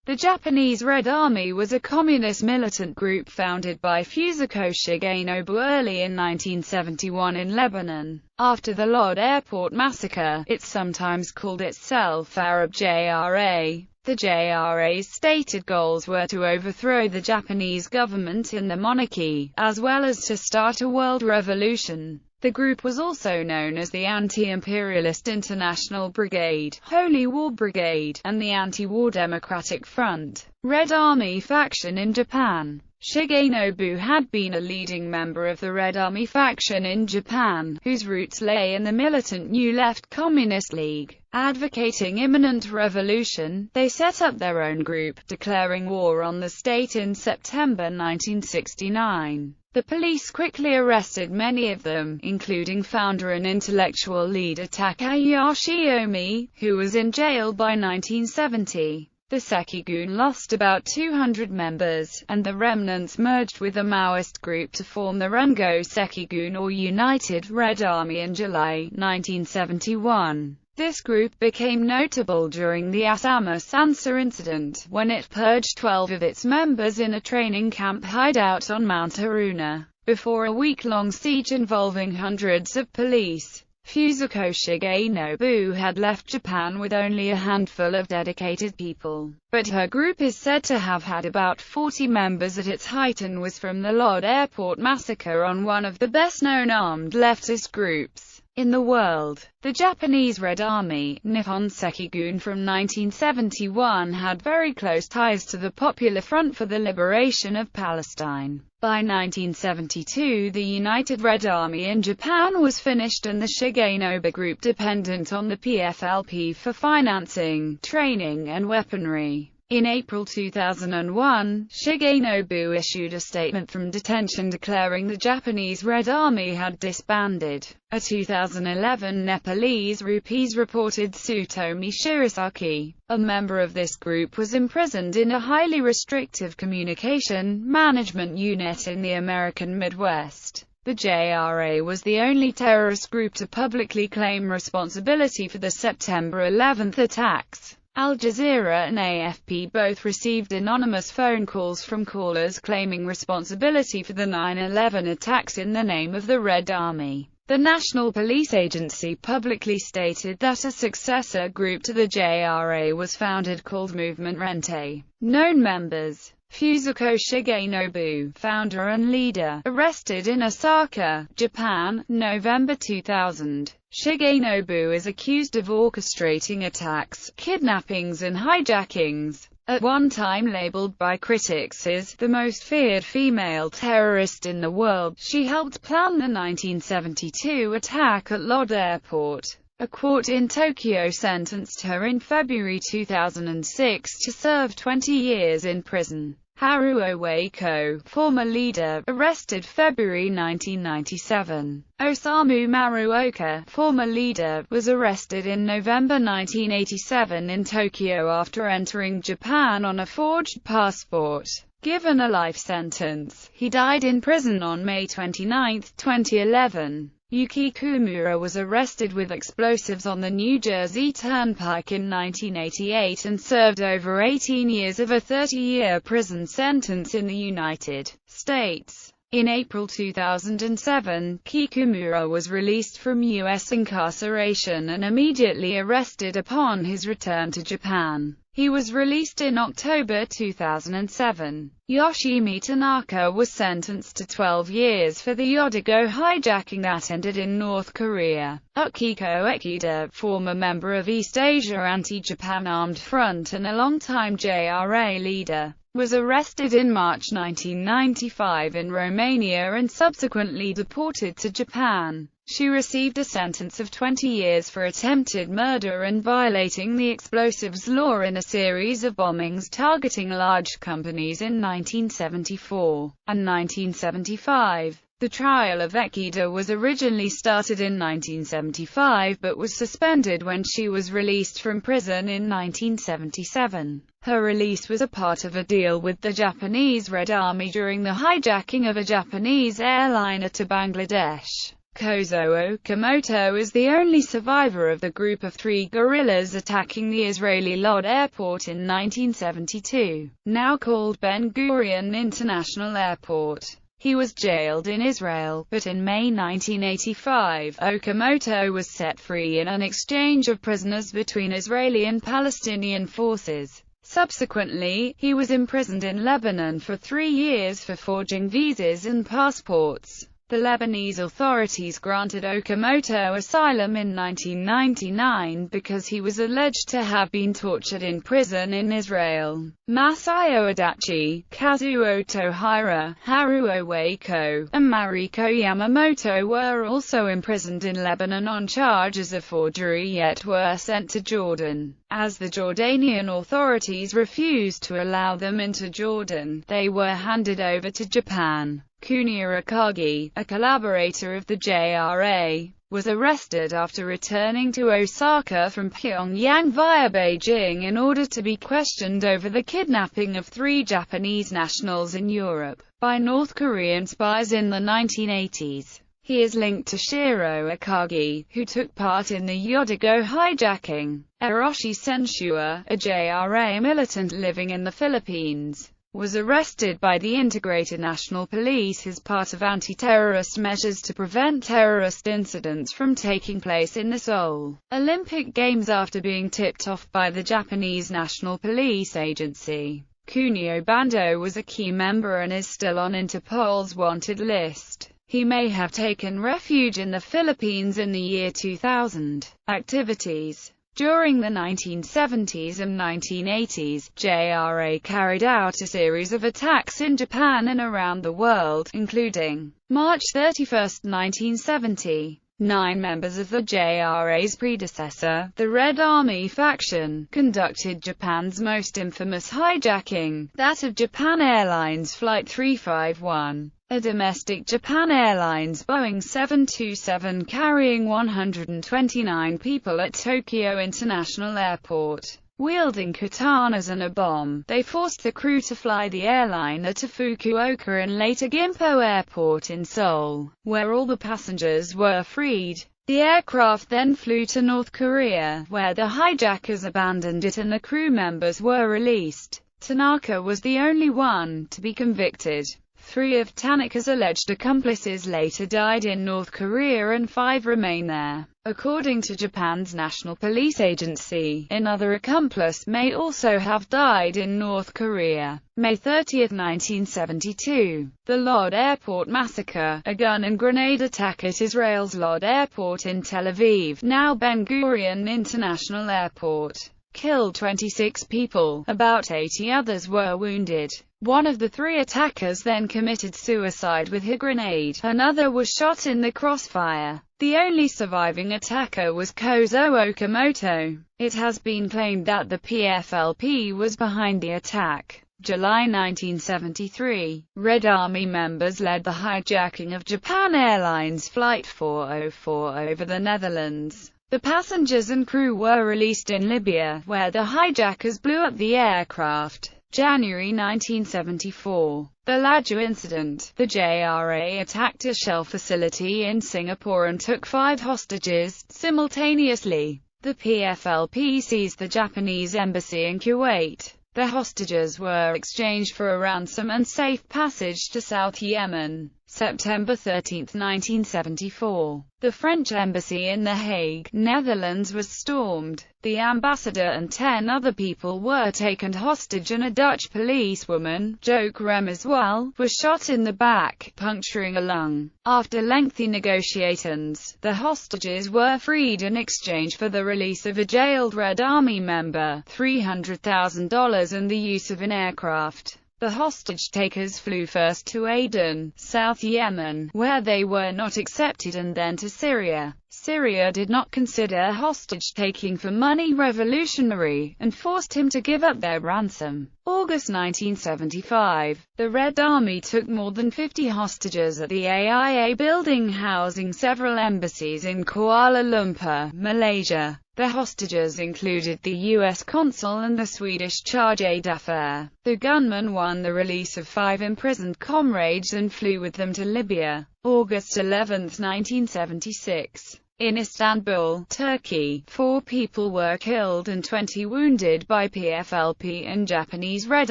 The Japanese Red Army was a communist militant group founded by Fusako Shigenobu early in 1971 in Lebanon. After the Lod Airport massacre, it sometimes called itself Arab JRA. The JRA's stated goals were to overthrow the Japanese government and the monarchy, as well as to start a world revolution. The group was also known as the Anti-Imperialist International Brigade, Holy War Brigade, and the Anti-War Democratic Front, Red Army faction in Japan. Shigenobu had been a leading member of the Red Army faction in Japan, whose roots lay in the militant New Left Communist League. Advocating imminent revolution, they set up their own group, declaring war on the state in September 1969. The police quickly arrested many of them, including founder and intellectual leader Takayoshi Omi, who was in jail by 1970. The Sekigun lost about 200 members, and the remnants merged with the Maoist group to form the Rengo Sekigun or United Red Army in July 1971. This group became notable during the Asama Sansa incident, when it purged 12 of its members in a training camp hideout on Mount Haruna, before a week-long siege involving hundreds of police. Fusako Shigenobu had left Japan with only a handful of dedicated people, but her group is said to have had about 40 members at its height and was from the Lod Airport massacre on one of the best-known armed leftist groups in the world. The Japanese Red Army, Nippon Sekigun from 1971 had very close ties to the Popular Front for the Liberation of Palestine. By 1972 the United Red Army in Japan was finished and the Shigenobu group dependent on the PFLP for financing, training and weaponry. In April 2001, Shigenobu issued a statement from detention declaring the Japanese Red Army had disbanded. A 2011 Nepalese Rupees reported Tsutomi Shirisaki, a member of this group, was imprisoned in a highly restrictive communication management unit in the American Midwest. The JRA was the only terrorist group to publicly claim responsibility for the September 11 attacks. Al Jazeera and AFP both received anonymous phone calls from callers claiming responsibility for the 9/11 attacks in the name of the Red Army. The National Police Agency publicly stated that a successor group to the JRA was founded called Movement Rente. Known members: Fusako Shigenobu, founder and leader, arrested in Osaka, Japan, November 2000. Shigenobu is accused of orchestrating attacks, kidnappings and hijackings. At one time labeled by critics as the most feared female terrorist in the world, she helped plan the 1972 attack at Lod Airport. A court in Tokyo sentenced her in February 2006 to serve 20 years in prison. Haruo Waiko, former leader, arrested February 1997. Osamu Maruoka, former leader, was arrested in November 1987 in Tokyo after entering Japan on a forged passport. Given a life sentence, he died in prison on May 29, 2011. Yuki Kumura was arrested with explosives on the New Jersey Turnpike in 1988 and served over 18 years of a 30-year prison sentence in the United States. In April 2007, Kikumura was released from U.S. incarceration and immediately arrested upon his return to Japan. He was released in October 2007. Yoshimi Tanaka was sentenced to 12 years for the Yodigo hijacking that ended in North Korea. Ukiko Ekida, former member of East Asia Anti-Japan Armed Front and a longtime JRA leader, was arrested in March 1995 in Romania and subsequently deported to Japan. She received a sentence of 20 years for attempted murder and violating the explosives law in a series of bombings targeting large companies in 1974 and 1975. The trial of Ekida was originally started in 1975 but was suspended when she was released from prison in 1977. Her release was a part of a deal with the Japanese Red Army during the hijacking of a Japanese airliner to Bangladesh. Kozo Okamoto is the only survivor of the group of 3 guerrillas attacking the Israeli Lod airport in 1972, now called Ben Gurion International Airport. He was jailed in Israel, but in May 1985, Okamoto was set free in an exchange of prisoners between Israeli and Palestinian forces. Subsequently, he was imprisoned in Lebanon for 3 years for forging visas and passports. The Lebanese authorities granted Okamoto asylum in 1999 because he was alleged to have been tortured in prison in Israel. Masayo Adachi, Kazuo Tohira, Haruo Waiko, and Mariko Yamamoto were also imprisoned in Lebanon on charges of forgery, yet were sent to Jordan. As the Jordanian authorities refused to allow them into Jordan, they were handed over to Japan. Kuniya Akagi, a collaborator of the JRA, was arrested after returning to Osaka from Pyongyang via Beijing in order to be questioned over the kidnapping of 3 Japanese nationals in Europe by North Korean spies in the 1980s. He is linked to Shiro Akagi, who took part in the Yodigo hijacking. Eroshi Senshua, a JRA militant living in the Philippines, was arrested by the Integrated National Police as part of anti-terrorist measures to prevent terrorist incidents from taking place in the Seoul Olympic Games after being tipped off by the Japanese National Police Agency. Kunio Bando was a key member and is still on Interpol's wanted list. He may have taken refuge in the Philippines in the year 2000. Activities. During the 1970s and 1980s, JRA carried out a series of attacks in Japan and around the world, including March 31, 1970. 9 members of the JRA's predecessor, the Red Army faction, conducted Japan's most infamous hijacking, that of Japan Airlines Flight 351. A domestic Japan Airlines Boeing 727 carrying 129 people at Tokyo International Airport. Wielding katanas and a bomb, they forced the crew to fly the airliner to Fukuoka and later Gimpo Airport in Seoul, where all the passengers were freed. The aircraft then flew to North Korea, where the hijackers abandoned it and the crew members were released. Tanaka was the only one to be convicted. 3 of Tanaka's alleged accomplices later died in North Korea and 5 remain there. According to Japan's National Police Agency, another accomplice may also have died in North Korea. May 30, 1972. The Lod Airport Massacre, a gun and grenade attack at Israel's Lod Airport in Tel Aviv, now Ben Gurion International Airport, killed 26 people, about 80 others were wounded. One of the 3 attackers then committed suicide with a grenade, another was shot in the crossfire. The only surviving attacker was Kozo Okamoto. It has been claimed that the PFLP was behind the attack. July 1973, Red Army members led the hijacking of Japan Airlines Flight 4040 over the Netherlands. The passengers and crew were released in Libya, where the hijackers blew up the aircraft. January 1974. The Laju incident. The JRA attacked a shell facility in Singapore and took 5 hostages, simultaneously. The PFLP seized the Japanese embassy in Kuwait. The hostages were exchanged for a ransom and safe passage to South Yemen. September 13, 1974. The French embassy in The Hague, Netherlands was stormed. The ambassador and 10 other people were taken hostage and a Dutch policewoman, Joke Remerswal, was shot in the back, puncturing a lung. After lengthy negotiations, the hostages were freed in exchange for the release of a jailed Red Army member, $300,000 and the use of an aircraft. The hostage-takers flew first to Aden, South Yemen, where they were not accepted, and then to Syria. Syria did not consider hostage-taking for money revolutionary, and forced him to give up their ransom. August 1975. The Red Army took more than 50 hostages at the AIA building housing several embassies in Kuala Lumpur, Malaysia. The hostages included the U.S. consul and the Swedish charge d'affaires. The gunman won the release of 5 imprisoned comrades and flew with them to Libya. August 11, 1976. In Istanbul, Turkey, 4 people were killed and 20 wounded by PFLP and Japanese Red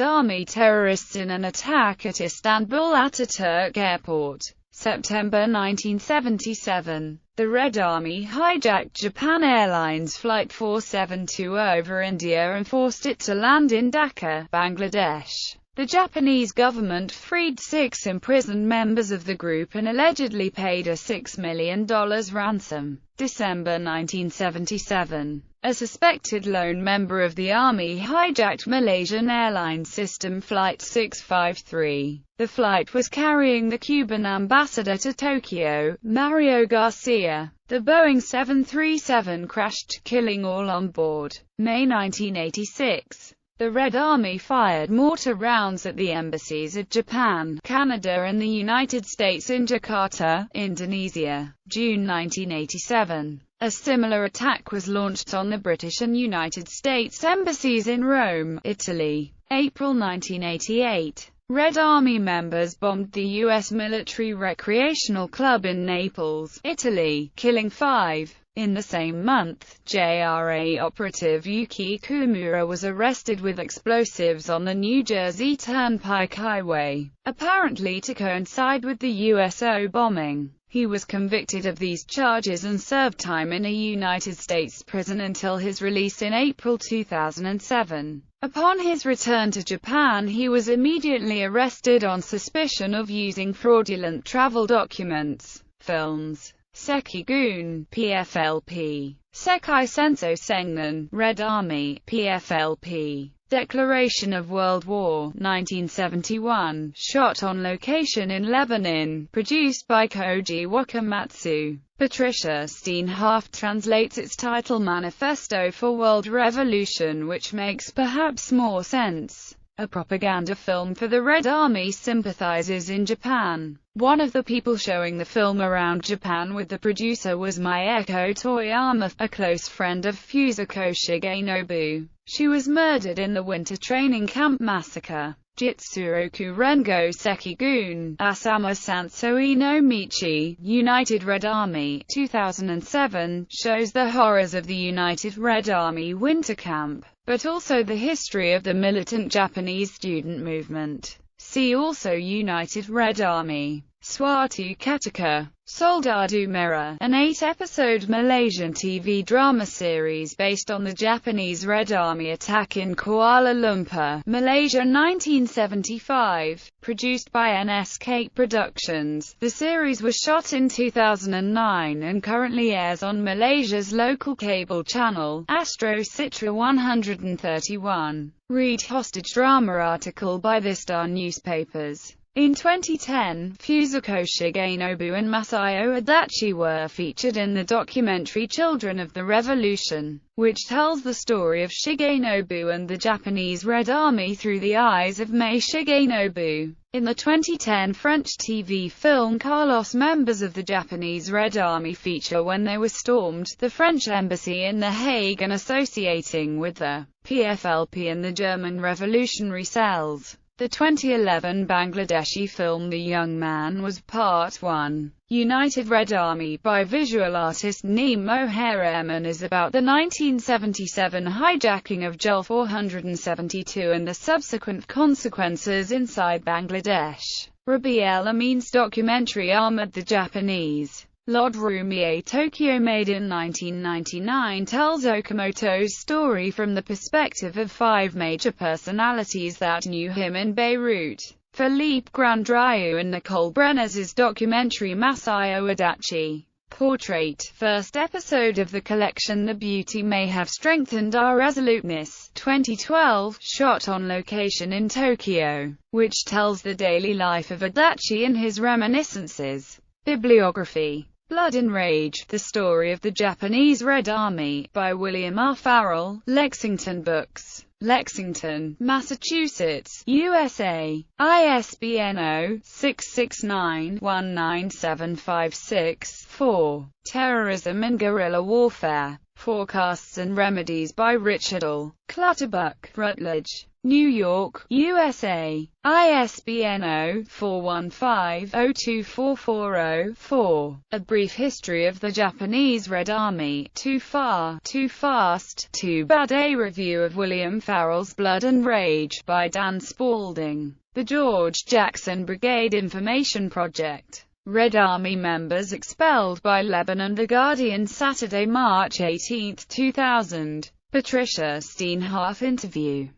Army terrorists in an attack at Istanbul Ataturk Airport. September 1977. The Red Army hijacked Japan Airlines Flight 472 over India and forced it to land in Dhaka, Bangladesh. The Japanese government freed 6 imprisoned members of the group and allegedly paid a $6 million ransom. December 1977. A suspected lone member of the army hijacked Malaysian Airlines System Flight 653. The flight was carrying the Cuban ambassador to Tokyo, Mario Garcia. The Boeing 737 crashed, killing all on board. May 1986. The Red Army fired mortar rounds at the embassies of Japan, Canada and the United States in Jakarta, Indonesia. June 1987. A similar attack was launched on the British and United States embassies in Rome, Italy. April 1988. Red Army members bombed the U.S. military recreational club in Naples, Italy, killing 5. In the same month, JRA operative Yuki Kumura was arrested with explosives on the New Jersey Turnpike Highway, apparently to coincide with the USO bombing. He was convicted of these charges and served time in a United States prison until his release in April 2007. Upon his return to Japan, he was immediately arrested on suspicion of using fraudulent travel documents. Films. Sekigun, PFLP. Sekai Senso Sengen, Red Army, PFLP. Declaration of World War, 1971, shot on location in Lebanon, produced by Koji Wakamatsu. Patricia Steenhaft translates its title Manifesto for World Revolution, which makes perhaps more sense. A propaganda film for the Red Army sympathizers in Japan. One of the people showing the film around Japan with the producer was Maeko Toyama, a close friend of Fusako Shigenobu. She was murdered in the Winter Training Camp Massacre. Jitsuroku Rengo Sekigun, Asama Sansoi no Michi, United Red Army, 2007, shows the horrors of the United Red Army winter camp, but also the history of the militant Japanese student movement. See also United Red Army. Suatu Ketika. Soldado Merah, an 8-episode Malaysian TV drama series based on the Japanese Red Army attack in Kuala Lumpur, Malaysia 1975, produced by NSK Productions. The series was shot in 2009 and currently airs on Malaysia's local cable channel, Astro Citra 131. Read hostage drama article by The Star newspapers. In 2010, Fusako Shigenobu and Masayo Adachi were featured in the documentary Children of the Revolution, which tells the story of Shigenobu and the Japanese Red Army through the eyes of Mei Shigenobu. In the 2010 French TV film Carlos, members of the Japanese Red Army feature when they were stormed the French embassy in The Hague and associating with the PFLP and the German revolutionary cells. The 2011 Bangladeshi film The Young Man was Part 1. United Red Army by visual artist Neem Moharem is about the 1977 hijacking of JUL 472 and the subsequent consequences inside Bangladesh. Rabi El Amin's documentary Ahmad the Japanese Lord Rumie Tokyo, made in 1999, tells Okamoto's story from the perspective of 5 major personalities that knew him in Beirut. Philippe Grandrieu and Nicole Brenner's documentary Masayo Adachi Portrait, first episode of the collection The Beauty May Have Strengthened Our Resoluteness, 2012, shot on location in Tokyo, which tells the daily life of Adachi and his reminiscences. Bibliography. Blood and Rage, The Story of the Japanese Red Army, by William R. Farrell, Lexington Books. Lexington, Massachusetts, USA. ISBN 0-669-19756-4. Terrorism and Guerrilla Warfare. Forecasts and Remedies by Richard L. Clutterbuck, Rutledge, New York, USA. ISBN 0-415-02440-4. A Brief History of the Japanese Red Army, Too Far, Too Fast, Too Bad. A Review of William Farrell's Blood and Rage, by Dan Spaulding. The George Jackson Brigade Information Project. Red Army members expelled by Lebanon. The Guardian, Saturday, March 18, 2000. Patricia Steenhoff interview.